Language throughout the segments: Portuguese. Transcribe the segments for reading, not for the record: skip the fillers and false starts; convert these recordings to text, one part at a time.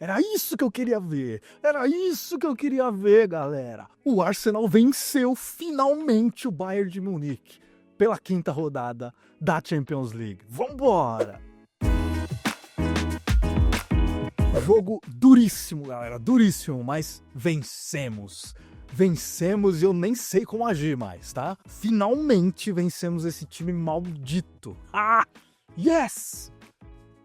Era isso que eu queria ver. Era isso que eu queria ver, galera. O Arsenal venceu finalmente o Bayern de Munique pela 5ª rodada da Champions League. Vambora! Jogo duríssimo, galera, duríssimo, mas vencemos. Vencemos e eu nem sei como agir mais, tá? Finalmente vencemos esse time maldito. Ah! Yes!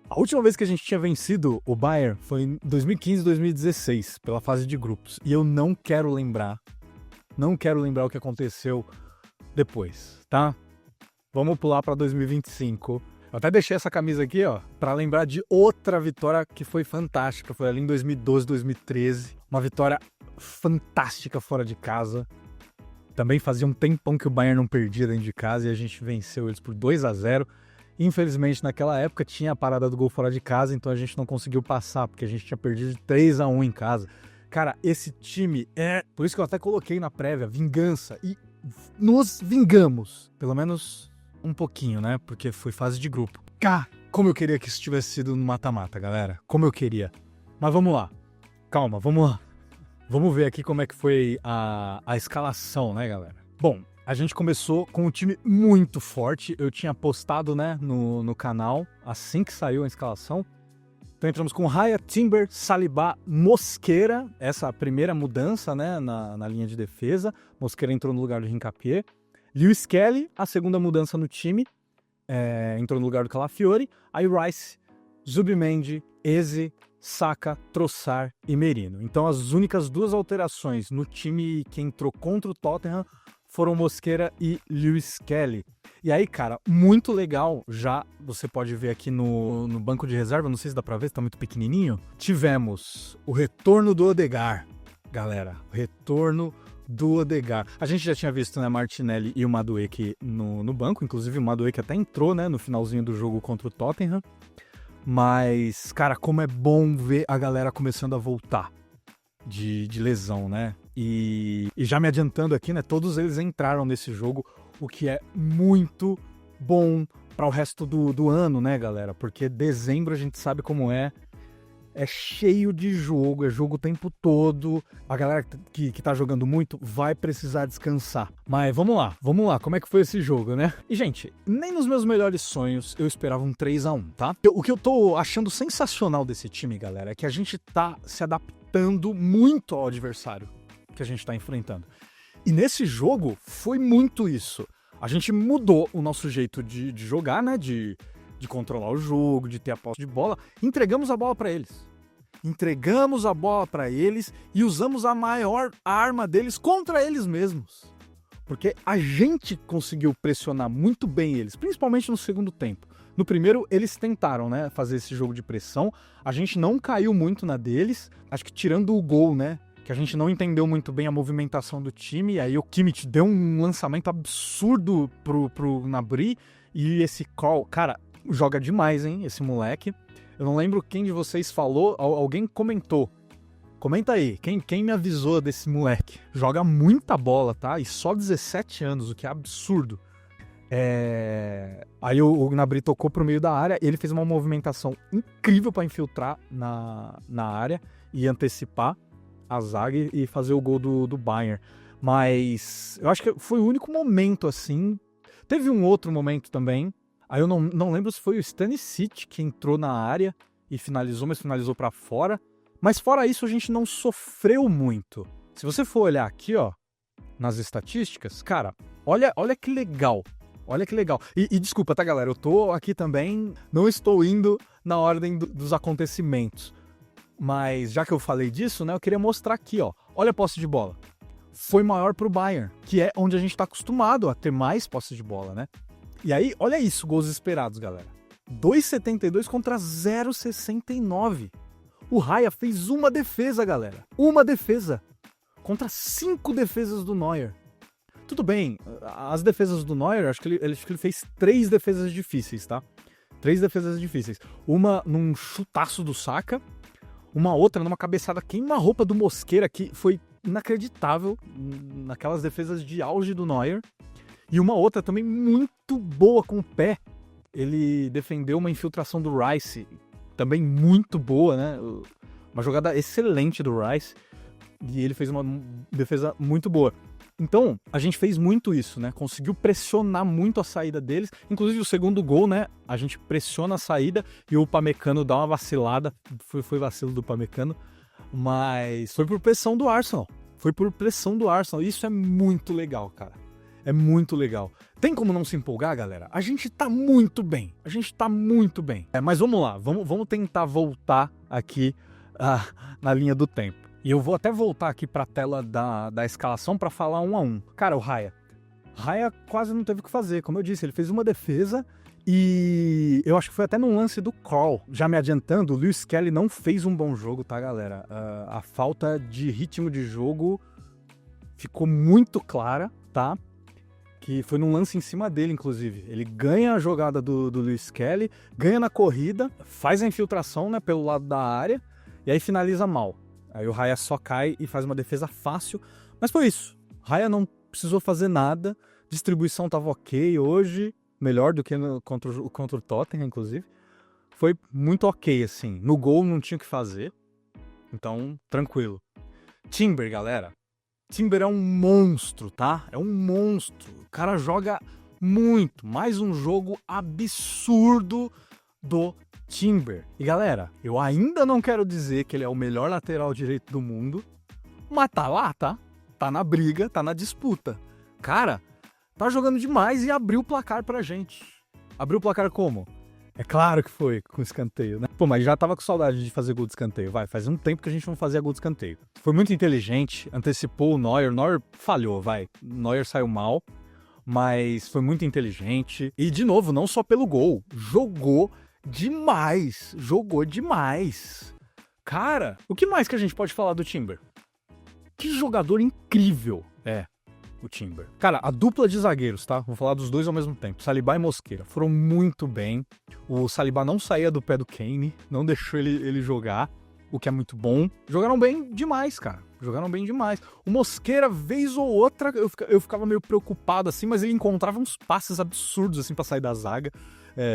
A última vez que a gente tinha vencido o Bayern foi em 2015 e 2016, pela fase de grupos. E eu não quero lembrar o que aconteceu depois, tá? Vamos pular para 2025. Eu até deixei essa camisa aqui, ó, pra lembrar de outra vitória que foi fantástica. Foi ali em 2012, 2013. Uma vitória fantástica fora de casa. Também fazia um tempão que o Bayern não perdia dentro de casa e a gente venceu eles por 2-0. Infelizmente, naquela época tinha a parada do gol fora de casa, então a gente não conseguiu passar, porque a gente tinha perdido de 3-1 em casa. Cara, esse time é... Por isso que eu até coloquei na prévia, vingança. E nos vingamos. Pelo menos... um pouquinho, né? Porque foi fase de grupo. Como eu queria que isso tivesse sido no mata-mata, galera. Como eu queria. Mas vamos lá. Calma, vamos lá. Vamos ver aqui como é que foi a escalação, né, galera? Bom, a gente começou com um time muito forte. Eu tinha postado, né, no canal, assim que saiu a escalação. Então entramos com Raya, Timber, Saliba, Mosquera. Essa é a primeira mudança, né, na linha de defesa. Mosquera entrou no lugar do Hincapié. Lewis Kelly, a segunda mudança no time, entrou no lugar do Calafiori. Aí Rice, Zubimendi, Eze, Saka, Trossard e Merino. Então as únicas duas alterações no time que entrou contra o Tottenham foram Mosquera e Lewis Kelly. E aí, cara, muito legal, já você pode ver aqui no banco de reserva, não sei se dá pra ver, tá muito pequenininho. Tivemos o retorno do Odegaard, galera, o retorno do Odegaard. A gente já tinha visto, né, Martinelli e o Madueke no banco, inclusive o Madueke até entrou, né, no finalzinho do jogo contra o Tottenham. Mas, cara, como é bom ver a galera começando a voltar de lesão, né? E já me adiantando aqui, né, todos eles entraram nesse jogo, o que é muito bom para o resto do ano, né, galera? Porque dezembro a gente sabe como é cheio de jogo, é jogo o tempo todo. A galera que tá jogando muito vai precisar descansar. Mas vamos lá, como é que foi esse jogo, né? E, gente, nem nos meus melhores sonhos eu esperava um 3-1, tá? O que eu tô achando sensacional desse time, galera, é que a gente tá se adaptando muito ao adversário que a gente tá enfrentando. E nesse jogo foi muito isso. A gente mudou o nosso jeito de jogar, né? De controlar o jogo, de ter a posse de bola. Entregamos a bola para eles. Entregamos a bola para eles e usamos a maior arma deles contra eles mesmos. Porque a gente conseguiu pressionar muito bem eles, principalmente no segundo tempo. No primeiro, eles tentaram, né, fazer esse jogo de pressão. A gente não caiu muito na deles. Acho que tirando o gol, né, que a gente não entendeu muito bem a movimentação do time. E aí o Kimmich deu um lançamento absurdo pro Gnabry. E esse call, cara, joga demais, hein, esse moleque. Eu não lembro quem de vocês falou, alguém comentou. Comenta aí, quem me avisou desse moleque? Joga muita bola, tá? E só 17 anos, o que é absurdo. Aí o Gnabry tocou pro meio da área, ele fez uma movimentação incrível para infiltrar na área e antecipar a zaga e fazer o gol do Bayern. Mas eu acho que foi o único momento assim. Teve um outro momento também. Aí eu não lembro se foi o Stanisic que entrou na área e finalizou, mas finalizou pra fora. Mas fora isso, a gente não sofreu muito. Se você for olhar aqui, ó, nas estatísticas, cara, olha que legal. Olha que legal. E desculpa, tá, galera? Eu tô aqui também, não estou indo na ordem dos acontecimentos. Mas já que eu falei disso, né, eu queria mostrar aqui, ó. Olha a posse de bola. Foi maior pro Bayern, que é onde a gente tá acostumado a ter mais posse de bola, né? E aí, olha isso, gols esperados, galera. 2,72 contra 0,69. O Raya fez uma defesa, galera. Uma defesa. Contra 5 defesas do Neuer. Tudo bem, as defesas do Neuer, acho que ele fez 3 defesas difíceis, tá? 3 defesas difíceis. Uma num chutaço do Saka. Uma outra numa cabeçada queima-roupa do Mosquera, que foi inacreditável naquelas defesas de auge do Neuer. E uma outra também muito boa com o pé. Ele defendeu uma infiltração do Rice, também muito boa, né? Uma jogada excelente do Rice e ele fez uma defesa muito boa. Então, a gente fez muito isso, né? Conseguiu pressionar muito a saída deles. Inclusive, o segundo gol, né? A gente pressiona a saída e o Upamecano dá uma vacilada. Foi vacilo do Upamecano. Mas foi por pressão do Arsenal. Foi por pressão do Arsenal. Isso é muito legal, cara. É muito legal. Tem como não se empolgar, galera? A gente tá muito bem. A gente tá muito bem. Mas vamos lá. Vamos tentar voltar aqui na linha do tempo. E eu vou até voltar aqui pra tela da escalação pra falar 1 a 1. Cara, o Raya quase não teve o que fazer. Como eu disse, ele fez uma defesa e eu acho que foi até num lance do Crawl. Já me adiantando, o Lewis Kelly não fez um bom jogo, tá, galera? A falta de ritmo de jogo ficou muito clara, tá? Que foi num lance em cima dele, inclusive. Ele ganha a jogada do Lewis Kelly, ganha na corrida, faz a infiltração, né, pelo lado da área e aí finaliza mal. Aí o Raya só cai e faz uma defesa fácil. Mas foi isso. Raya não precisou fazer nada. Distribuição tava ok hoje. Melhor do que contra o Tottenham, inclusive. Foi muito ok, assim. No gol não tinha o que fazer. Então, tranquilo. Timber, galera. Timber é um monstro, tá? É um monstro. O cara joga muito. Mais um jogo absurdo do Timber. E galera, eu ainda não quero dizer que ele é o melhor lateral direito do mundo, mas tá lá, tá? Tá na briga, tá na disputa. Cara, tá jogando demais e abriu o placar pra gente. Abriu o placar como? É claro que foi com escanteio, né? Pô, mas já tava com saudade de fazer gol de escanteio. Faz um tempo que a gente não fazia gol de escanteio. Foi muito inteligente, antecipou o Neuer. Neuer falhou, Neuer saiu mal, mas foi muito inteligente. E de novo, não só pelo gol, jogou demais. Cara, o que mais que a gente pode falar do Timber? Que jogador incrível é o Timber. Cara, a dupla de zagueiros, tá? Vou falar dos dois ao mesmo tempo. Saliba e Mosquera foram muito bem. O Saliba não saía do pé do Kane, não deixou ele jogar, o que é muito bom. Jogaram bem demais, cara. Jogaram bem demais. O Mosquera, vez ou outra, eu ficava meio preocupado assim, mas ele encontrava uns passes absurdos assim pra sair da zaga.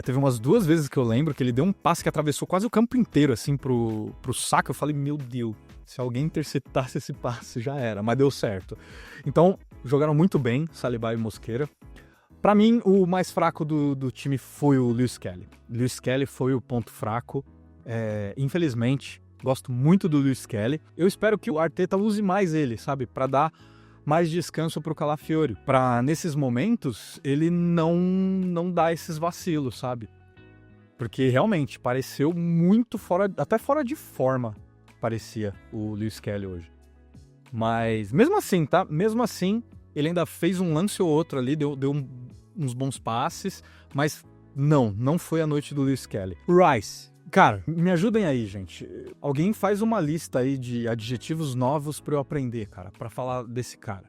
Teve umas 2 vezes que eu lembro que ele deu um passe que atravessou quase o campo inteiro, assim, pro saco. Eu falei, meu Deus, se alguém interceptasse esse passe, já era, mas deu certo. Então, jogaram muito bem, Saliba e Mosquera. Pra mim, o mais fraco do time foi o Lewis Kelly. Lewis Kelly foi o ponto fraco. Infelizmente, gosto muito do Lewis Kelly. Eu espero que o Arteta use mais ele, sabe? Pra dar mais descanso pro Calafiori, pra nesses momentos ele não dar esses vacilos, sabe? Porque realmente pareceu muito até fora de forma, parecia o Lewis Kelly hoje. Mas mesmo assim, tá? Mesmo assim, ele ainda fez um lance ou outro ali, deu uns bons passes, mas não foi a noite do Lewis Kelly. Rice. Cara, me ajudem aí, gente. Alguém faz uma lista aí de adjetivos novos pra eu aprender, cara, pra falar desse cara.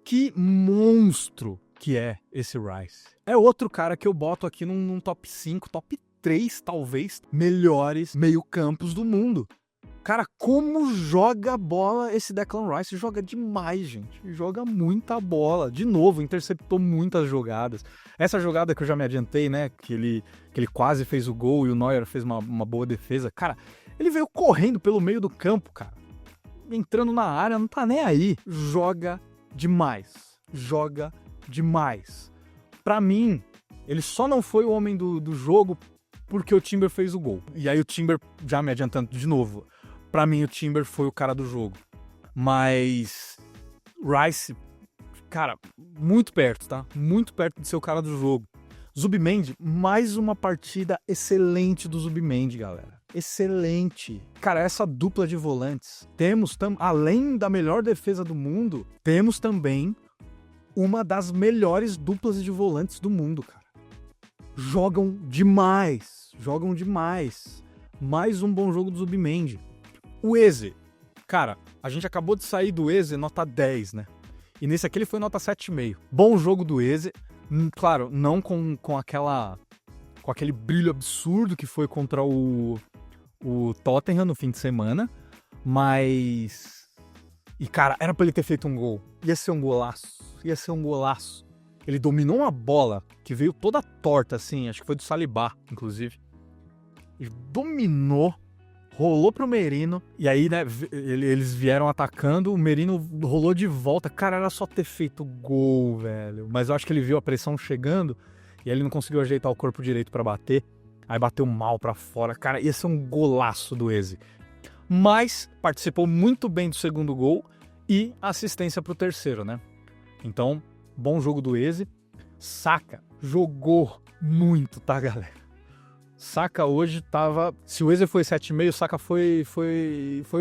Que monstro que é esse Rice. É outro cara que eu boto aqui num top 5, top 3, talvez, melhores meio-campos do mundo. Cara, como joga bola esse Declan Rice? Joga demais, gente. Joga muita bola. De novo, interceptou muitas jogadas. Essa jogada que eu já me adiantei, né? Que ele quase fez o gol e o Neuer fez uma boa defesa. Cara, ele veio correndo pelo meio do campo, cara. Entrando na área, não tá nem aí. Joga demais. Joga demais. Pra mim, ele só não foi o homem do jogo porque o Timber fez o gol. E aí o Timber, já me adiantando de novo, pra mim o Timber foi o cara do jogo. Mas Rice, cara, muito perto, tá? Muito perto de ser o cara do jogo. Zubimendi, mais uma partida excelente do Zubimendi, galera. Excelente. Cara, essa dupla de volantes, temos, além da melhor defesa do mundo, temos também uma das melhores duplas de volantes do mundo, cara. Jogam demais. Mais um bom jogo do Zubimendi. O Eze, cara, a gente acabou de sair do Eze nota 10, né? E nesse aqui ele foi nota 7,5. Bom jogo do Eze, claro, não com aquele brilho absurdo que foi contra o Tottenham no fim de semana, mas... E cara, era pra ele ter feito um gol. Ia ser um golaço. Ele dominou uma bola que veio toda torta, assim, acho que foi do Saliba, inclusive. Ele dominou, rolou pro Merino, e aí, né, eles vieram atacando, o Merino rolou de volta. Cara, era só ter feito gol, velho. Mas eu acho que ele viu a pressão chegando, e aí ele não conseguiu ajeitar o corpo direito pra bater. Aí bateu mal pra fora. Cara, ia ser um golaço do Eze. Mas participou muito bem do segundo gol e assistência pro terceiro, né? Então, bom jogo do Eze. Saka jogou muito, tá, galera? Saka hoje tava... Se o Eze foi 7,5, o Saka foi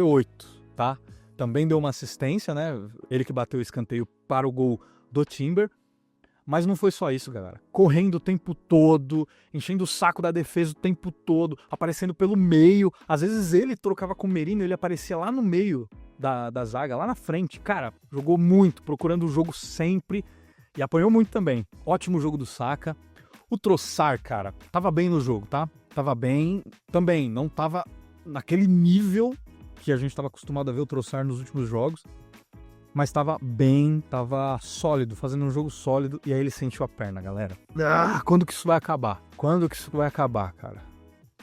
8, tá? Também deu uma assistência, né? Ele que bateu o escanteio para o gol do Timber. Mas não foi só isso, galera. Correndo o tempo todo, enchendo o saco da defesa o tempo todo, aparecendo pelo meio. Às vezes ele trocava com o Merino, ele aparecia lá no meio da zaga, lá na frente. Cara, jogou muito, procurando o jogo sempre e apanhou muito também. Ótimo jogo do Saka. O Trossard, cara, tava bem no jogo, tá? Tava bem também, não tava naquele nível que a gente tava acostumado a ver o Trossard nos últimos jogos. Mas tava bem, tava sólido, fazendo um jogo sólido, e aí ele sentiu a perna, galera. Quando que isso vai acabar? Quando que isso vai acabar, cara?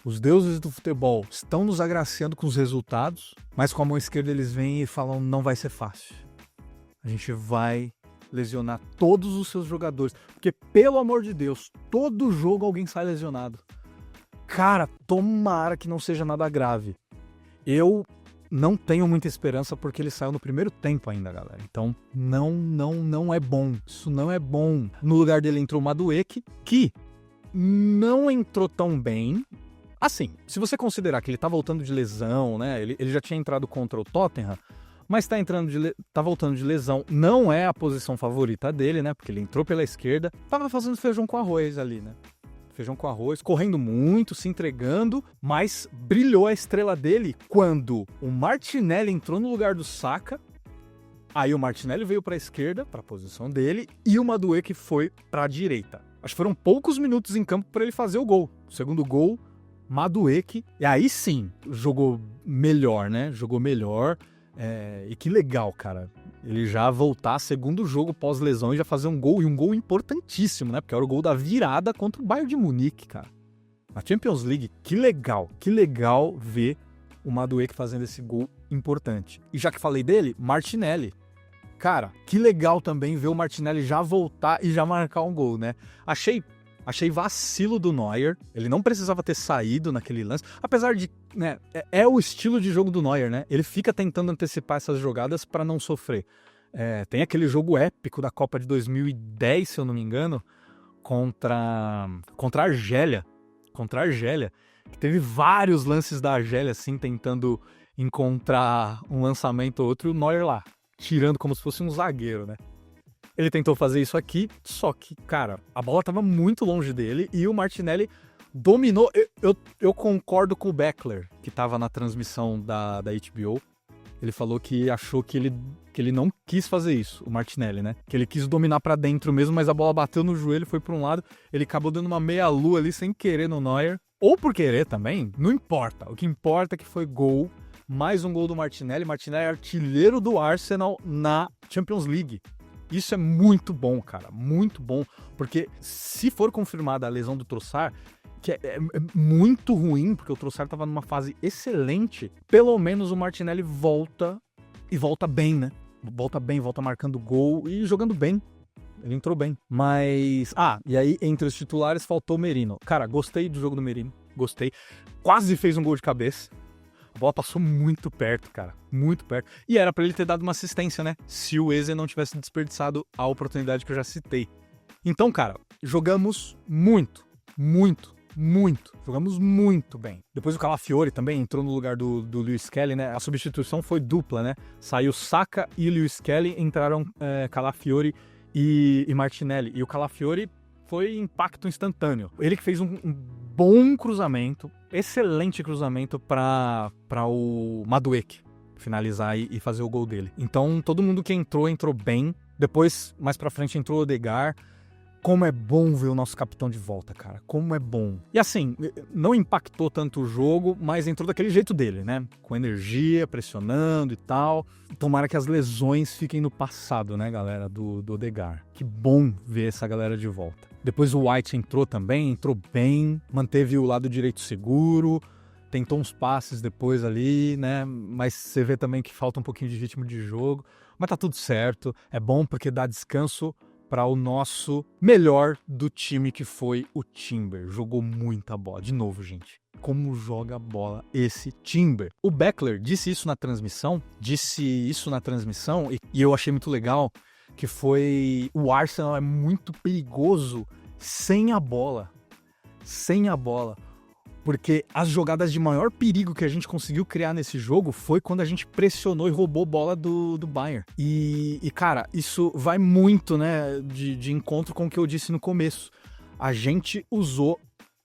Os deuses do futebol estão nos agraciando com os resultados, mas com a mão esquerda eles vêm e falam, não vai ser fácil. A gente vai lesionar todos os seus jogadores, porque, pelo amor de Deus, todo jogo alguém sai lesionado. Cara, tomara que não seja nada grave. Eu não tenho muita esperança porque ele saiu no primeiro tempo ainda, galera. Então, não é bom. Isso não é bom. No lugar dele entrou o Madueke, que não entrou tão bem. Assim, se você considerar que ele tá voltando de lesão, né? Ele já tinha entrado contra o Tottenham, mas tá voltando de lesão. Não é a posição favorita dele, né? Porque ele entrou pela esquerda. Tava fazendo feijão com arroz ali, né? Feijão com arroz, correndo muito, se entregando, mas brilhou a estrela dele quando o Martinelli entrou no lugar do Saka, aí o Martinelli veio para a esquerda, para a posição dele, e o Madueke foi para a direita. Acho que foram poucos minutos em campo para ele fazer o gol. O segundo gol, Madueke, e aí sim, jogou melhor, né? Jogou melhor, e que legal, cara. Ele já voltar segundo jogo pós-lesão e já fazer um gol, e um gol importantíssimo, né? Porque era o gol da virada contra o Bayern de Munique, cara. Na Champions League, que legal ver o Madueke fazendo esse gol importante. E já que falei dele, Martinelli. Cara, que legal também ver o Martinelli já voltar e já marcar um gol, né? Achei vacilo do Neuer, ele não precisava ter saído naquele lance, apesar de, né, é o estilo de jogo do Neuer, né? Ele fica tentando antecipar essas jogadas para não sofrer. Tem aquele jogo épico da Copa de 2010, se eu não me engano, contra a Argélia, que teve vários lances da Argélia, assim, tentando encontrar um lançamento ou outro, e o Neuer lá, tirando como se fosse um zagueiro, né? Ele tentou fazer isso aqui, só que, cara, a bola estava muito longe dele e o Martinelli dominou. Eu concordo com o Beckler, que estava na transmissão da HBO. Ele falou que achou que ele não quis fazer isso, o Martinelli, né? Que ele quis dominar para dentro mesmo, mas a bola bateu no joelho, foi para um lado. Ele acabou dando uma meia-lua ali sem querer no Neuer. Ou por querer também, não importa. O que importa é que foi gol. Mais um gol do Martinelli. Martinelli é artilheiro do Arsenal na Champions League. Isso é muito bom, cara, muito bom, porque se for confirmada a lesão do Trossard, que é muito ruim, porque o Trossard estava numa fase excelente, pelo menos o Martinelli volta, e volta bem, né? Volta marcando gol e jogando bem. Ele entrou bem. Mas... e aí entre os titulares faltou o Merino. Cara, gostei do jogo do Merino, gostei. Quase fez um gol de cabeça. A bola passou muito perto, cara, muito perto. E era pra ele ter dado uma assistência, né? Se o Eze não tivesse desperdiçado a oportunidade que eu já citei. Então, cara, jogamos muito. Jogamos muito bem. Depois o Calafiori também entrou no lugar do Lewis Kelly, né? A substituição foi dupla, né? Saiu Saka e Lewis Kelly, entraram Calafiori e Martinelli. E o Calafiori foi impacto instantâneo. Ele que fez um bom cruzamento, excelente cruzamento para o Madueke finalizar e fazer o gol dele. Então, todo mundo que entrou bem. Depois, mais pra frente, entrou o Odegaard. Como é bom ver o nosso capitão de volta, cara. Como é bom. E assim, não impactou tanto o jogo, mas entrou daquele jeito dele, né? Com energia, pressionando e tal. Tomara que as lesões fiquem no passado, né, galera, do Odegaard. Que bom ver essa galera de volta. Depois o White entrou também, entrou bem, manteve o lado direito seguro. tentou uns passes depois ali, né? Mas você vê também que falta um pouquinho de ritmo de jogo. Mas tá tudo certo. É bom porque dá descanso para o nosso melhor do time, que foi o Timber. Jogou muita bola. De novo, gente. Como joga bola esse Timber. O Beckler disse isso na transmissão. E eu achei muito legal, que foi: o Arsenal é muito perigoso sem a bola. Sem a bola. Porque as jogadas de maior perigo que a gente conseguiu criar nesse jogo foi quando a gente pressionou e roubou bola do Bayern. E cara, isso vai muito, né, de encontro com o que eu disse no começo. A gente usou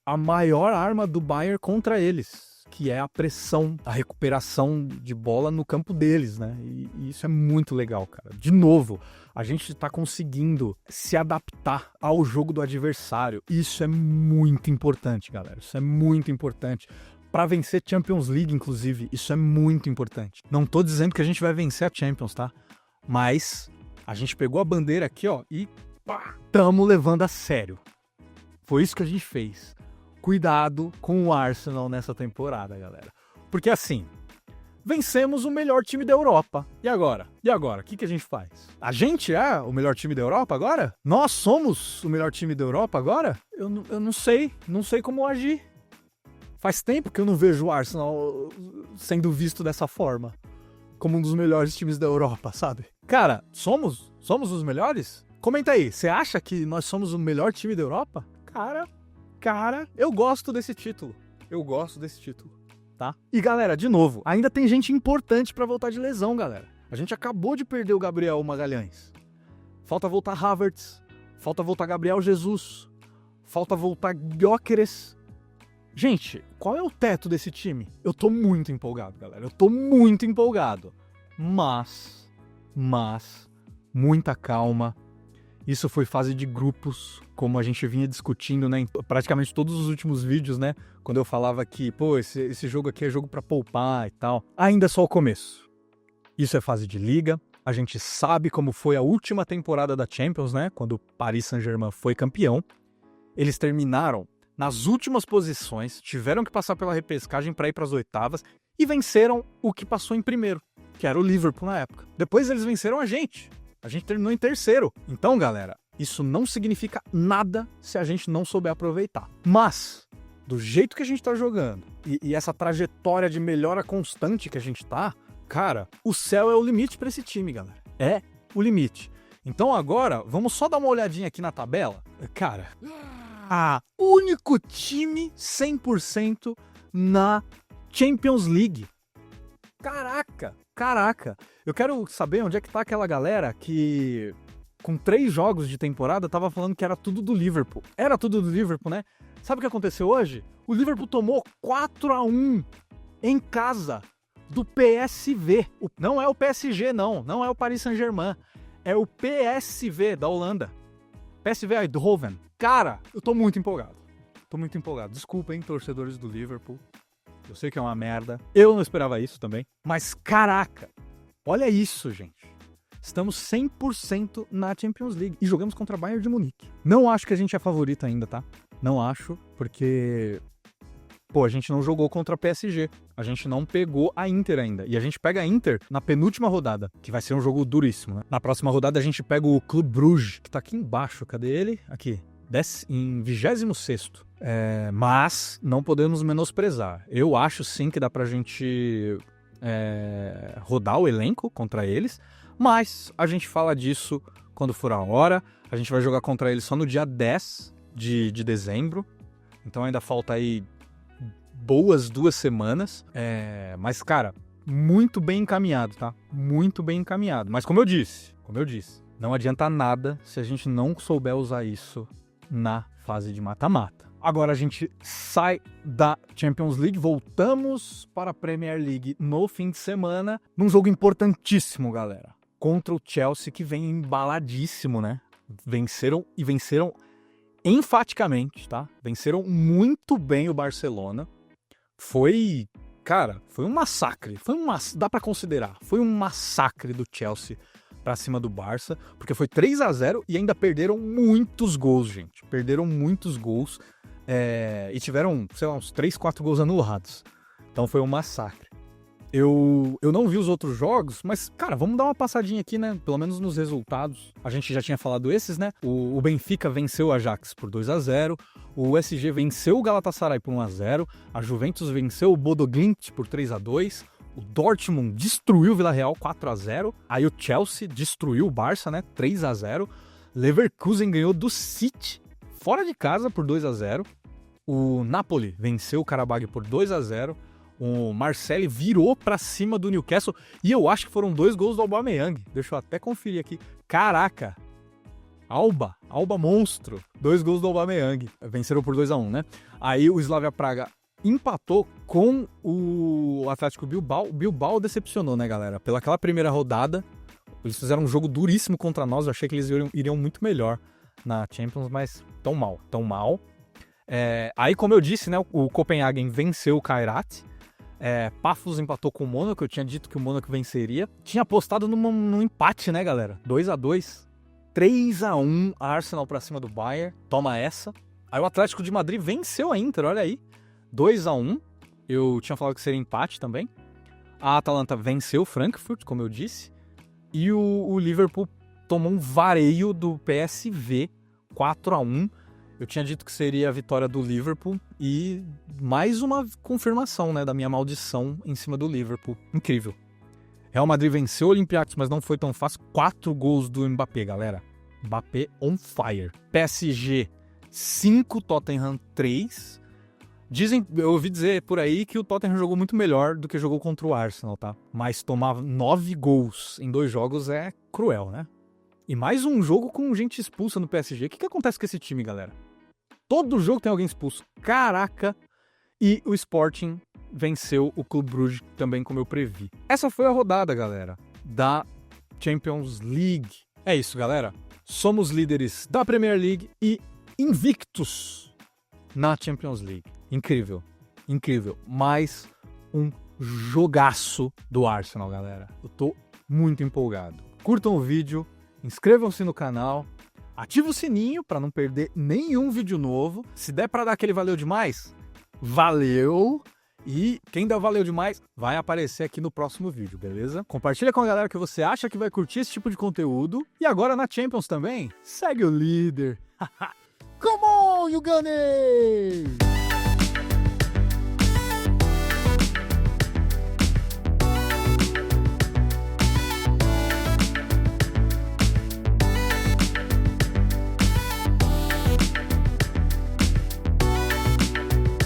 a maior arma do Bayern contra eles, que é a pressão, a recuperação de bola no campo deles, né? E isso é muito legal, cara. De novo, a gente tá conseguindo se adaptar ao jogo do adversário. Isso é muito importante, galera. Isso é muito importante. Pra vencer Champions League, inclusive, isso é muito importante. Não tô dizendo que a gente vai vencer a Champions, tá? Mas a gente pegou a bandeira aqui, ó, e pá, tamo levando a sério. Foi isso que a gente fez. Cuidado com o Arsenal nessa temporada, galera. Porque assim, vencemos o melhor time da Europa. E agora? O que a gente faz? A gente é o melhor time da Europa agora? Nós somos o melhor time da Europa agora? Eu não sei como agir. Faz tempo que eu não vejo o Arsenal sendo visto dessa forma, como um dos melhores times da Europa, sabe? Cara, somos os melhores? Comenta aí, você acha que nós somos o melhor time da Europa? Cara, eu gosto desse título. Tá? E galera, de novo, ainda tem gente importante pra voltar de lesão, galera. A gente acabou de perder o Gabriel Magalhães. Falta voltar Havertz, falta voltar Gabriel Jesus, falta voltar Gyökeres. Gente, qual é o teto desse time? Eu tô muito empolgado, galera. Mas, muita calma. Isso foi fase de grupos, como a gente vinha discutindo, né, em praticamente todos os últimos vídeos, né, quando eu falava que, pô, esse jogo aqui é jogo pra poupar e tal. Ainda é só o começo. Isso é fase de liga. A gente sabe como foi a última temporada da Champions, né, quando o Paris Saint-Germain foi campeão. Eles terminaram nas últimas posições, tiveram que passar pela repescagem para ir para as oitavas e venceram o que passou em primeiro, que era o Liverpool na época. Depois eles venceram a gente terminou em terceiro. Então, galera, isso não significa nada se a gente não souber aproveitar. Mas, do jeito que a gente tá jogando e essa trajetória de melhora constante que a gente tá, cara, o céu é o limite para esse time, galera. É o limite. Então agora, vamos só dar uma olhadinha aqui na tabela. Cara, único time 100% na Champions League. Caraca, eu quero saber onde é que tá aquela galera que, com 3 jogos de temporada, tava falando que era tudo do Liverpool. Era tudo do Liverpool, né? Sabe o que aconteceu hoje? O Liverpool tomou 4-1 em casa do PSV. Não é o PSG, não é o Paris Saint-Germain. É o PSV da Holanda. PSV Eindhoven. Cara, eu tô muito empolgado. Desculpem, torcedores do Liverpool. Eu sei que é uma merda. Eu não esperava isso também. Mas caraca, olha isso, gente. Estamos 100% na Champions League. E jogamos contra a Bayern de Munique. Não acho que a gente é favorito ainda, tá? Não acho, porque... Pô, a gente não jogou contra a PSG. A gente não pegou a Inter ainda. E a gente pega a Inter na penúltima rodada, que vai ser um jogo duríssimo, né? Na próxima rodada a gente pega o Clube Bruges, que tá aqui embaixo. Cadê ele? Aqui. Em 26º. Mas não podemos menosprezar. Eu acho sim que dá pra gente rodar o elenco contra eles, mas a gente fala disso quando for a hora. A gente vai jogar contra eles só no dia 10 de dezembro, então ainda falta aí boas 2 semanas. Mas cara, muito bem encaminhado, tá? Muito bem encaminhado. Mas como eu disse, não adianta nada se a gente não souber usar isso na fase de mata-mata. Agora a gente sai da Champions League, voltamos para a Premier League no fim de semana, num jogo importantíssimo, galera, contra o Chelsea, que vem embaladíssimo, né? Venceram enfaticamente, tá? Venceram muito bem o Barcelona. Foi um massacre. Dá pra considerar. Foi um massacre do Chelsea pra cima do Barça, porque foi 3-0 e ainda perderam muitos gols, gente. E tiveram, sei lá, uns 3, 4 gols anulados. Então foi um massacre. Eu não vi os outros jogos, mas, cara, vamos dar uma passadinha aqui, né? Pelo menos nos resultados. A gente já tinha falado esses, né? O Benfica venceu o Ajax por 2-0. O USG venceu o Galatasaray por 1-0. A Juventus venceu o Bodo Glimt por 3-2. O Dortmund destruiu o Villarreal 4-0. Aí o Chelsea destruiu o Barça, né? 3-0. Leverkusen ganhou do City fora de casa por 2-0. O Napoli venceu o Karabag por 2-0. O Marseille virou pra cima do Newcastle e eu acho que foram 2 gols do Aubameyang. Deixa eu até conferir aqui. Caraca! Alba monstro. 2 gols do Aubameyang. Venceram por 2-1, né? Aí o Slavia Praga empatou com o Atlético Bilbao. O Bilbao decepcionou, né, galera? Pelaquela primeira rodada, eles fizeram um jogo duríssimo contra nós. Eu achei que eles iriam muito melhor na Champions, mas tão mal. Aí, como eu disse, né, o Copenhagen venceu o Kairat. Pafos empatou com o Mônaco. Eu tinha dito que o Mônaco venceria. Tinha apostado num empate, né, galera? 2-2. 3-1 a Arsenal pra cima do Bayern. Toma essa. Aí o Atlético de Madrid venceu a Inter, olha aí. 2-1. Eu tinha falado que seria empate também. A Atalanta venceu o Frankfurt, como eu disse. E o Liverpool tomou um vareio do PSV 4-1. Eu tinha dito que seria a vitória do Liverpool e mais uma confirmação, né, da minha maldição em cima do Liverpool. Incrível. Real Madrid venceu o Olympiacos, mas não foi tão fácil. 4 gols do Mbappé, galera. Mbappé on fire. PSG 5, Tottenham 3. Eu ouvi dizer por aí que o Tottenham jogou muito melhor do que jogou contra o Arsenal, tá? Mas tomar 9 gols em 2 jogos é cruel, né? E mais um jogo com gente expulsa no PSG. O que acontece com esse time, galera? Todo jogo tem alguém expulso. Caraca! E o Sporting venceu o Clube Brugge também, como eu previ. Essa foi a rodada, galera, da Champions League. É isso, galera. Somos líderes da Premier League e invictos na Champions League. Incrível. Mais um jogaço do Arsenal, galera. Eu tô muito empolgado. Curtam o vídeo, inscrevam-se no canal, ativa o sininho para não perder nenhum vídeo novo. Se der para dar aquele valeu demais, valeu! E quem dá valeu demais vai aparecer aqui no próximo vídeo, beleza? Compartilha com a galera que você acha que vai curtir esse tipo de conteúdo. E agora na Champions também, segue o líder. Come on, you Gunners!